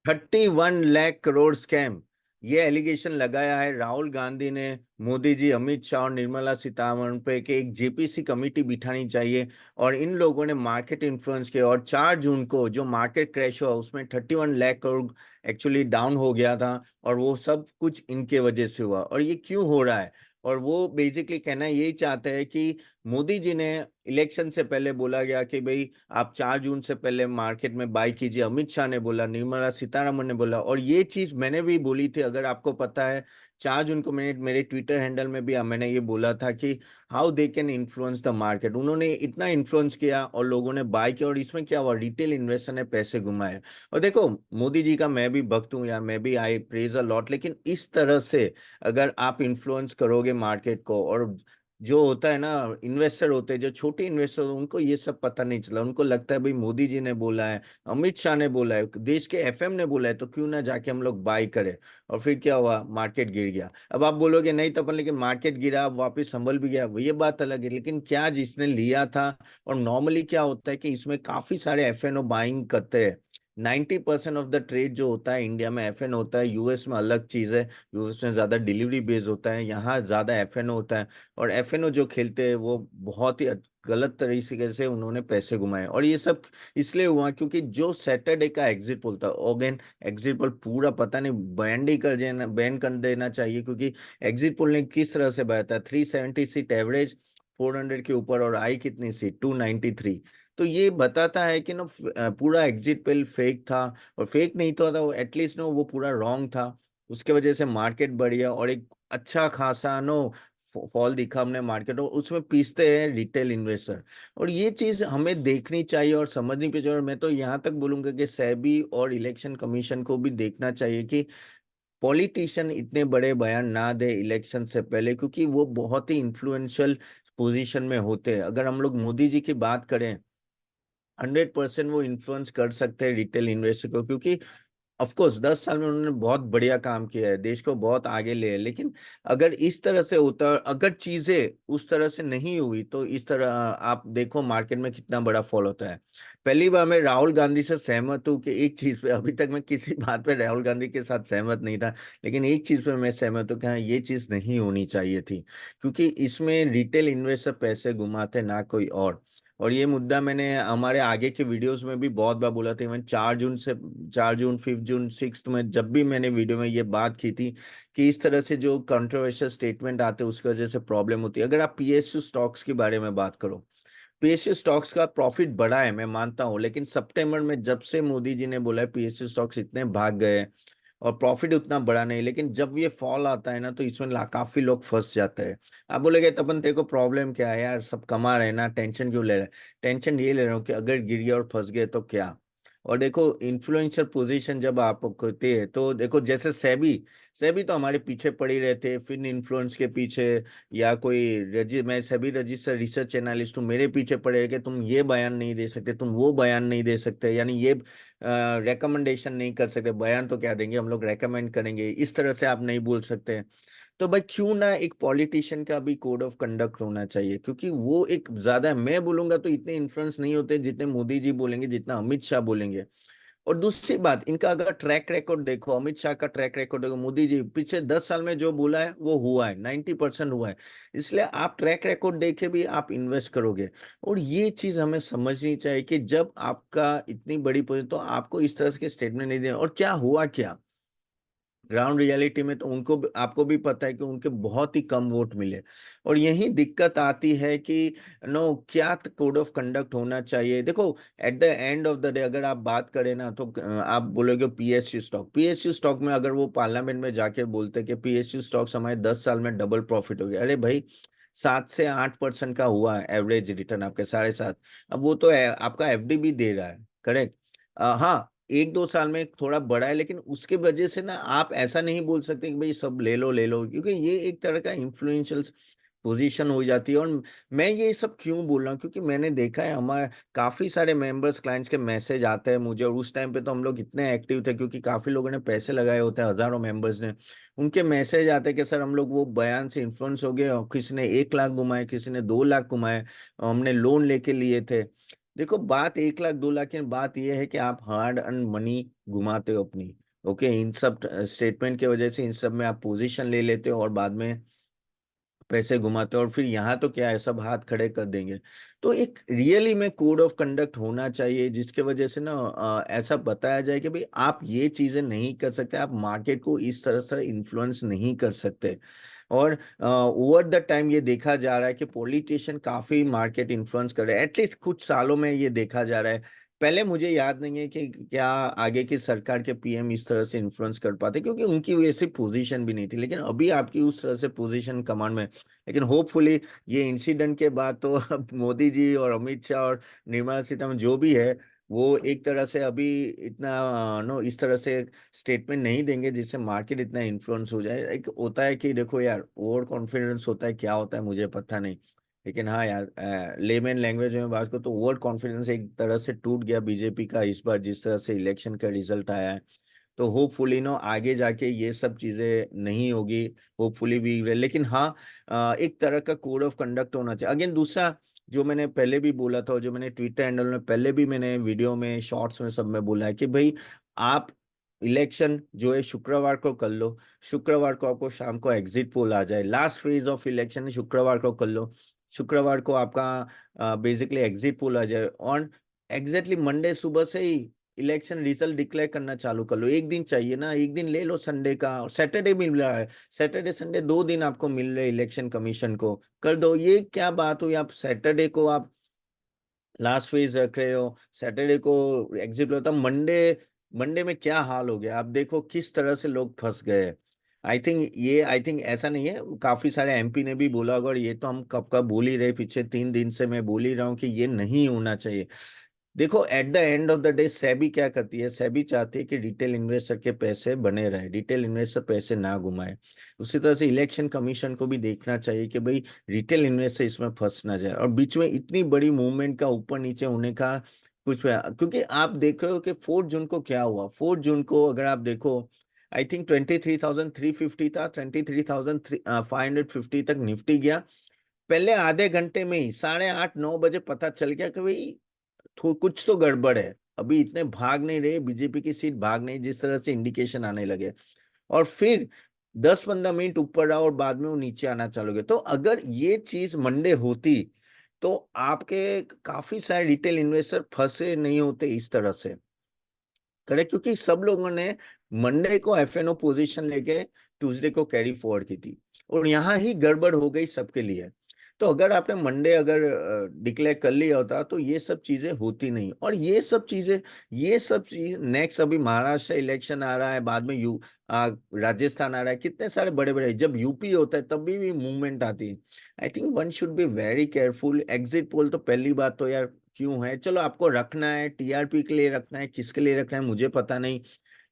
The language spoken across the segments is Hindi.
31 लाख करोड़ स्कैम, ये एलिगेशन लगाया है राहुल गांधी ने। मोदी जी, अमित शाह और निर्मला सीतारमण पे कि एक जेपीसी कमेटी बिठानी चाहिए। और इन लोगों ने मार्केट इन्फ्लुएंस किया, और 4 जून को जो मार्केट क्रैश हुआ उसमें 31 लाख करोड़ एक्चुअली डाउन हो गया था। और वो सब कुछ इनके वजह से हुआ। और ये क्यों हो रहा है? और वो बेसिकली कहना यही चाहते हैं कि मोदी जी ने इलेक्शन से पहले बोला गया कि भाई आप 4 जून से पहले मार्केट में बाई कीजिए। अमित शाह ने बोला, निर्मला सीतारमण ने बोला, और ये चीज मैंने भी बोली थी, अगर आपको पता है। 4 जून को मैंने मेरे ट्विटर हैंडल में भी मैंने ये बोला था कि how they can influence the market. उन्होंने इतना इन्फ्लुएंस किया और लोगों ने बाय किया, और इसमें क्या हुआ, रिटेल इन्वेस्टर ने पैसे घुमाए। और देखो, मोदी जी का मैं भी भक्त हूँ यार, मैं भी आई प्रेज अ लॉट, लेकिन इस तरह से अगर आप इन्फ्लुएंस करोगे मार्केट को, और जो होता है ना, इन्वेस्टर होते हैं जो छोटे इन्वेस्टर, उनको ये सब पता नहीं चला। उनको लगता है भाई मोदी जी ने बोला है, अमित शाह ने बोला है, देश के एफएम ने बोला है, तो क्यों ना जाके हम लोग बाय करें। और फिर क्या हुआ, मार्केट गिर गया। अब आप बोलोगे नहीं तो अपन, लेकिन मार्केट गिरा, अब वापस संभल भी गया, वो ये बात अलग है। लेकिन क्या जिसने लिया था, और नॉर्मली क्या होता है कि इसमें काफी सारे एफएनओ बाइंग करते हैं। 90% ऑफ द ट्रेड जो होता है इंडिया में एफएन होता है। यूएस में अलग चीज है, यूएस में ज्यादा डिलीवरी बेस होता है, यहाँ ज्यादा एफएनओ होता है। और एफएनओ जो खेलते हैं वो बहुत ही गलत तरीके से उन्होंने पैसे घुमाए। और ये सब इसलिए हुआ क्योंकि जो सैटरडे का एग्जिट पोल था, अगेन एग्जिट पोल पूरा पता नहीं बैन ही कर देना, बैन कर देना चाहिए। क्योंकि एग्जिट पोल ने किस तरह से बताया था, 370 सीट एवरेज, 400 के ऊपर, और आई कितनी सीट, 293। तो ये बताता है कि ना पूरा एग्जिट पोल फेक था। और फेक नहीं तो था वो, एटलीस्ट नो वो पूरा रॉन्ग था। उसके वजह से मार्केट बढ़ गया, और एक अच्छा खासा नो फॉल दिखा हमने मार्केट, और उसमें पीसते हैं रिटेल इन्वेस्टर। और ये चीज हमें देखनी चाहिए और समझनी चाहिए। और मैं तो यहाँ तक बोलूंगा कि सेबी और इलेक्शन कमीशन को भी देखना चाहिए कि पॉलिटिशियन इतने बड़े बयान ना दे इलेक्शन से पहले, क्योंकि वो बहुत ही इन्फ्लुएंशियल पोजीशन में होते हैं। अगर हम लोग मोदी जी की बात करें, 100% वो इन्फ्लुएंस कर सकते हैं रिटेल इन्वेस्टर को। क्योंकि ऑफ कोर्स 10 साल में उन्होंने बहुत बढ़िया काम किया है, देश को बहुत आगे ले है। लेकिन अगर इस तरह से होता, अगर चीजें उस तरह से नहीं हुई, तो इस तरह आप देखो मार्केट में कितना बड़ा फॉल होता है। पहली बार मैं राहुल गांधी से सहमत हूँ कि एक चीज पे, अभी तक मैं किसी बात पे राहुल गांधी के साथ सहमत नहीं था, लेकिन एक चीज पे मैं सहमत हूँ कि हाँ, ये चीज नहीं होनी चाहिए थी। क्योंकि इसमें रिटेल इन्वेस्टर पैसे घुमाते, ना कोई और ये मुद्दा मैंने हमारे आगे के वीडियोस में भी बहुत बार बोला था। इवन 4 जून से, 4 जून, 5 जून, 6 में जब भी मैंने वीडियो में ये बात की थी कि इस तरह से जो कंट्रोवर्शियल स्टेटमेंट आते हैं उसकी वजह से प्रॉब्लम होती है। अगर आप पीएसयू स्टॉक्स के बारे में बात करो, पीएसयू स्टॉक्स का प्रॉफिट बढ़ा है, मैं मानता हूँ। लेकिन सितंबर में जब से मोदी जी ने बोला है, पीएसयू स्टॉक्स इतने भाग गए हैं, और प्रॉफिट उतना बड़ा नहीं। लेकिन जब ये फॉल आता है ना, तो इसमें काफी लोग फंस जाते हैं। आप बोलेगे तपन तेरे को प्रॉब्लम क्या है यार, सब कमा रहे हैं ना, टेंशन क्यों ले रहे हैं? टेंशन ये ले रहा हूँ कि अगर गिर गया और फंस गए तो क्या। और देखो, इन्फ्लुएंशियल पोजीशन जब आप होते हैं, तो देखो जैसे सेबी, सेबी तो हमारे पीछे पड़ी रहते हैं, फिर इन्फ्लुएंस के पीछे, या कोई मैं सभी रजिस्टर रिसर्च एनालिस्ट हूँ, मेरे पीछे पड़े कि तुम ये बयान नहीं दे सकते, तुम वो बयान नहीं दे सकते, यानी ये रेकमेंडेशन नहीं कर सकते। बयान तो क्या देंगे, हम लोग रेकमेंड करेंगे, इस तरह से आप नहीं बोल सकते। तो भाई क्यों ना एक पॉलिटिशियन का भी कोड ऑफ कंडक्ट होना चाहिए, क्योंकि वो एक ज्यादा, मैं बोलूंगा तो इतने इन्फ्लुएंस नहीं होते जितने मोदी जी बोलेंगे, जितना अमित शाह बोलेंगे। और दूसरी बात, इनका अगर ट्रैक रिकॉर्ड देखो, अमित शाह का ट्रैक रिकॉर्ड देखो, मोदी जी पिछले 10 साल में जो बोला है वो हुआ है, 90% हुआ है। इसलिए आप ट्रैक रिकॉर्ड देखे भी आप इन्वेस्ट करोगे। और ये चीज हमें समझनी चाहिए कि जब आपका इतनी बड़ी पोजीशन, तो आपको इस तरह के स्टेटमेंट नहीं देना। और क्या हुआ क्या ग्राउंड रियलिटी में, तो उनको आपको भी पता है कि उनके बहुत ही कम वोट मिले। और यही दिक्कत आती है कि नो, क्या कोड ऑफ कंडक्ट होना चाहिए। देखो, at the end of the day अगर आप बात करें ना, तो आप बोलोगे पीएसयू स्टॉक, पीएसयू स्टॉक में अगर वो पार्लियामेंट में जाके बोलते कि पीएसयू स्टॉक्स हमारे 10 साल में डबल प्रॉफिट हो गया, अरे भाई 7 से 8% का हुआ एवरेज रिटर्न आपके, 7.5। अब वो तो आपका एफडी भी दे रहा है, करेक्ट। हाँ, 1-2 साल में थोड़ा बढ़ा है, लेकिन उसके वजह से ना आप ऐसा नहीं बोल सकते कि भाई सब ले लो ले लो, क्योंकि ये एक तरह का इन्फ्लुएंशियल पोजीशन हो जाती है। और मैं ये सब क्यों बोल रहा हूँ, क्योंकि मैंने देखा है हमारे काफी सारे मेंबर्स, क्लाइंट्स के मैसेज आते हैं मुझे। और उस टाइम पे तो हम लोग इतने एक्टिव थे, क्योंकि काफी लोगों ने पैसे लगाए होते हैं, हजारों मेंबर्स ने। उनके मैसेज आते हैं कि सर हम लोग वो बयान से इन्फ्लुएंस हो गए, और किसी ने 1 लाख घुमाए, किसी ने 2 लाख घुमाए, हमने लोन लेके लिए थे। देखो बात 1 लाख 2 लाख की, बात यह है कि आप हार्ड अर्न मनी घुमाते हो अपनी। ओके, इन सब स्टेटमेंट की वजह से इन सब में आप पोजीशन ले लेते हो और बाद में पैसे घुमाते हो, और फिर यहाँ तो क्या है, सब हाथ खड़े कर देंगे। तो एक रियली में कोड ऑफ कंडक्ट होना चाहिए जिसके वजह से ना ऐसा बताया जाए कि भाई आप ये चीजें नहीं कर सकते, आप मार्केट को इस तरह से इन्फ्लुएंस नहीं कर सकते। और ओवर द टाइम ये देखा जा रहा है कि पॉलिटिशियन काफी मार्केट इन्फ्लुएंस कर रहे हैं, एटलीस्ट कुछ सालों में ये देखा जा रहा है। पहले मुझे याद नहीं है कि क्या आगे की सरकार के पीएम इस तरह से इन्फ्लुएंस कर पाते, क्योंकि उनकी वैसी पोजीशन भी नहीं थी, लेकिन अभी आपकी उस तरह से पोजीशन कमांड में। लेकिन होपफुली ये इंसिडेंट के बाद तो अब मोदी जी और अमित शाह और निर्मला सीतारमण जो भी है, वो एक तरह से अभी इतना नो इस तरह से स्टेटमेंट नहीं देंगे जिससे मार्केट इतना इन्फ्लुएंस हो जाए। एक होता है कि देखो यार, ओवर कॉन्फिडेंस होता है, क्या होता है मुझे पता नहीं, लेकिन हाँ यार, लेमन लैंग्वेज में बात करो तो ओवर कॉन्फिडेंस एक तरह से टूट गया बीजेपी का इस बार, जिस तरह से इलेक्शन का रिजल्ट आया है। तो होपफुली नो आगे जाके ये सब चीजें नहीं होगी, होपफुली भी। लेकिन हाँ, एक तरह का कोड ऑफ कंडक्ट होना चाहिए। अगेन दूसरा, जो मैंने पहले भी बोला था और जो मैंने ट्विटर हैंडल में पहले भी मैंने वीडियो में शॉर्ट्स में सब में बोला है कि भाई आप इलेक्शन जो है शुक्रवार को कर लो। शुक्रवार को आपको शाम को एग्जिट पोल आ जाए, लास्ट फेज ऑफ इलेक्शन शुक्रवार को कर लो। शुक्रवार को आपका बेसिकली एग्जिट पोल आ जाए, और एग्जैक्टली मंडे सुबह से ही इलेक्शन रिजल्ट डिक्लेयर करना चालू कर लो। एक दिन चाहिए ना, एक दिन ले लो संडे का, सैटरडे मिल रहा है, सैटरडे संडे 2 दिन आपको मिल रहे इलेक्शन कमीशन को, कर दो। ये क्या बात हुई, आप सैटरडे को आप लास्ट फेज रख रहे हो, सैटरडे को एग्जिट होता, मंडे मंडे में क्या हाल हो गया, आप देखो किस तरह से लोग फंस गए। आई थिंक ऐसा नहीं है, काफी सारे एमपी ने भी बोला होगा, और ये तो हम कब का बोल ही रहे, पीछे 3 दिन से मैं बोल ही रहा हूँ कि ये नहीं होना चाहिए। देखो at the end of the day SEBI क्या करती है, सेबी चाहती है कि रिटेल इन्वेस्टर के पैसे बने रहे, रिटेल इन्वेस्टर पैसे ना घुमाए। उसी तरह से इलेक्शन कमीशन को भी देखना चाहिए कि भाई रिटेल इन्वेस्टर इसमें फंस ना जाए, और बीच में इतनी बड़ी मूवमेंट का ऊपर नीचे होने का कुछ, क्योंकि आप देख रहे हो कि 4 जून को क्या हुआ। 4 जून को अगर आप देखो, आई थिंक 23,350 था, 23,550 तक निफ्टी गया। पहले आधे घंटे में ही 8:30 9 बजे पता चल गया कि भाई कुछ तो गड़बड़ है, अभी इतने भाग नहीं रहे, बीजेपी की सीट भाग नहीं, जिस तरह से इंडिकेशन आने लगे। और फिर 10-15 मिनट ऊपर रहा और बाद में वो नीचे आना चालू हो गया। तो अगर ये चीज मंडे होती तो आपके काफी सारे रिटेल इन्वेस्टर फंसे नहीं होते इस तरह से, करेक्ट, क्योंकि सब लोगों ने मंडे को एफएनओ पोजीशन लेके ट्यूसडे को कैरी फॉरवर्ड की थी, और यहाँ ही गड़बड़ हो गई सबके लिए। तो अगर आपने मंडे अगर डिक्लेयर कर लिया होता तो ये सब चीजें होती नहीं। और ये सब चीज नेक्स्ट, अभी महाराष्ट्र इलेक्शन आ रहा है, बाद में राजस्थान आ रहा है, कितने सारे बड़े बड़े, जब यूपी होता है तब भी मूवमेंट आती है। आई think one should be very careful. Exit poll तो पहली बात तो यार क्यों है, चलो आपको रखना है, टीआरपी के लिए रखना है, किसके लिए रखना है मुझे पता नहीं,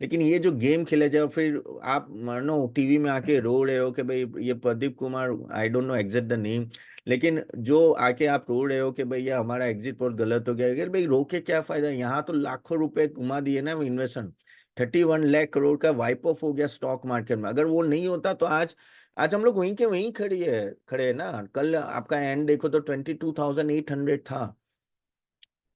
लेकिन ये जो गेम खेले जाओ, फिर आप मानो टीवी में आके रो रहे हो कि भाई ये Pradeep Kumar, I don't know exact the name, लेकिन जो आके आप रो रहे हो कि भाई ये हमारा एग्जिट पोल गलत हो गया, अगर भाई रो के क्या फायदा, यहाँ तो लाखों रुपए घुमा दिए ना इन्वेस्टमेंट। 31 लाख करोड़ का वाइप ऑफ हो गया स्टॉक मार्केट में। अगर वो नहीं होता तो आज आज हम लोग वहीं के वहीं खड़े हैं ना। कल आपका एंड देखो तो 22,800 था।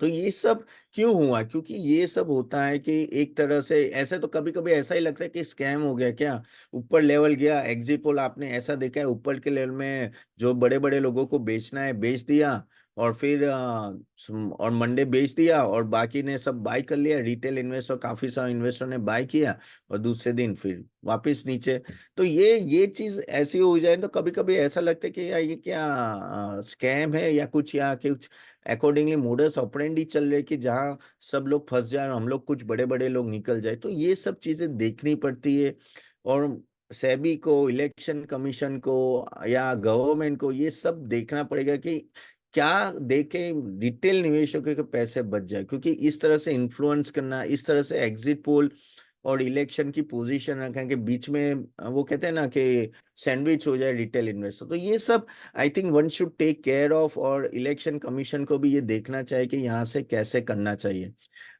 तो ये सब क्यों हुआ, क्योंकि ये सब होता है कि एक तरह से ऐसे तो कभी कभी ऐसा ही लगता है कि स्कैम हो गया क्या। ऊपर लेवल गया एग्जिट पोल, आपने ऐसा देखा है ऊपर के लेवल में जो बड़े बड़े लोगों को बेचना है बेच दिया, और फिर और मंडे बेच दिया, और बाकी ने सब बाय कर लिया, रिटेल इन्वेस्टर काफी सारे इन्वेस्टर ने बाय किया, और दूसरे दिन फिर वापस नीचे। तो ये चीज ऐसी हो जाए तो कभी कभी ऐसा लगता है कि यार ये क्या स्कैम है या कुछ, या कुछ अकॉर्डिंगली मोडस ऑपरेंडी चल रहे कि जहाँ सब लोग फंस जाए और हम लोग कुछ बड़े बड़े लोग निकल जाए। तो ये सब चीजें देखनी पड़ती है, और सेबी को, इलेक्शन कमीशन को या गवर्नमेंट को ये सब देखना पड़ेगा कि क्या देखे रिटेल निवेशकों के पैसे बच जाए, क्योंकि इस तरह से इन्फ्लुएंस करना, इस तरह से एग्जिट पोल और इलेक्शन की पोजीशन रखने के बीच में वो कहते हैं ना कि सैंडविच हो जाए रिटेल इन्वेस्टर, तो ये सब I think one should take care of. और इलेक्शन कमीशन को भी ये देखना चाहिए कि यहाँ से कैसे करना चाहिए।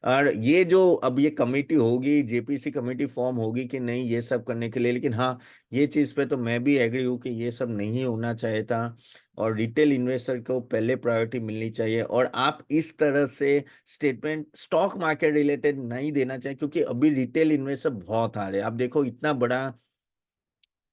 और ये जो अब ये कमेटी होगी, जेपीसी कमेटी फॉर्म होगी कि नहीं ये सब करने के लिए, लेकिन हाँ ये चीज़ पे तो मैं भी एग्री हूँ कि ये सब नहीं होना चाहिए था। और रिटेल इन्वेस्टर को पहले प्रायोरिटी मिलनी चाहिए। और आप इस तरह से स्टेटमेंट स्टॉक मार्केट रिलेटेड नहीं देना चाहिए, क्योंकि अभी रिटेल इन्वेस्टर बहुत आ रहे हैं। आप देखो इतना बड़ा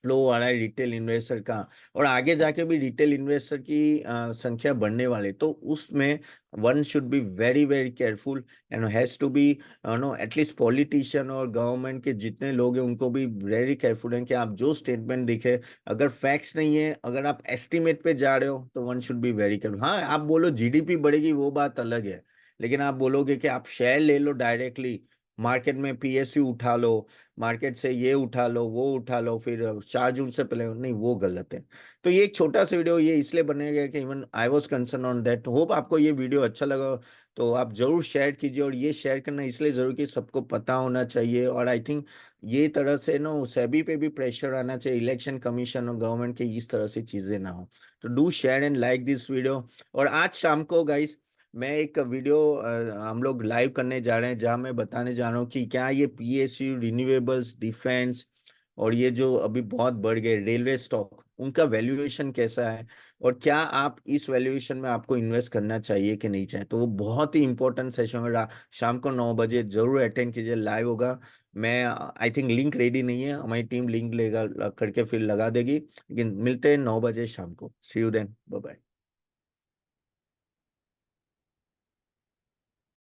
फ्लो आ रहा है रिटेल इन्वेस्टर का, और आगे जाके भी रिटेल इन्वेस्टर की संख्या बढ़ने वाली, तो उसमें one should be very very careful and has to be no at least politician और गवर्नमेंट के जितने लोग हैं उनको भी वेरी केयरफुल हैं कि आप जो स्टेटमेंट दिखे, अगर फैक्ट्स नहीं है, अगर आप एस्टिमेट पे जा रहे हो, तो one should be very careful. हाँ आप बोलो जीडीपी बढ़ेगी वो बात अलग है, लेकिन आप बोलोगे कि आप शेयर ले लो डायरेक्टली मार्केट में, पीएसयू उठा लो, मार्केट से ये उठा लो वो उठा लो, फिर 4 जून से पहले नहीं, वो गलत है। तो ये एक छोटा सा वीडियो ये इसलिए बनेगा कि even I was concern on that. Hope आपको ये वीडियो अच्छा लगा, तो आप जरूर शेयर कीजिए। और ये शेयर करना इसलिए जरूर कि सबको पता होना चाहिए। और आई थिंक ये तरह से ना सेबी पे भी प्रेशर आना चाहिए, इलेक्शन कमीशन और गवर्नमेंट के, इस तरह से चीजें ना हो। तो do share and like this video. और आज शाम को गाइस मैं एक वीडियो हम लोग लाइव करने जा रहे हैं, जहां मैं बताने जा रहा हूँ कि क्या ये पीएसयू, रिन्यूएबल्स, डिफेंस और ये जो अभी बहुत बढ़ गए रेलवे स्टॉक, उनका वैल्यूएशन कैसा है, और क्या आप इस वैल्यूएशन में आपको इन्वेस्ट करना चाहिए कि नहीं चाहिए। तो वो बहुत ही इंपॉर्टेंट सेशन है। शाम को 9 बजे जरूर अटेंड कीजिए, लाइव होगा। मैं आई थिंक लिंक रेडी नहीं है, हमारी टीम लिंक लेगा करके फिर लगा देगी, लेकिन मिलते हैं 9 बजे शाम को। सी यू देन, बाय बाय।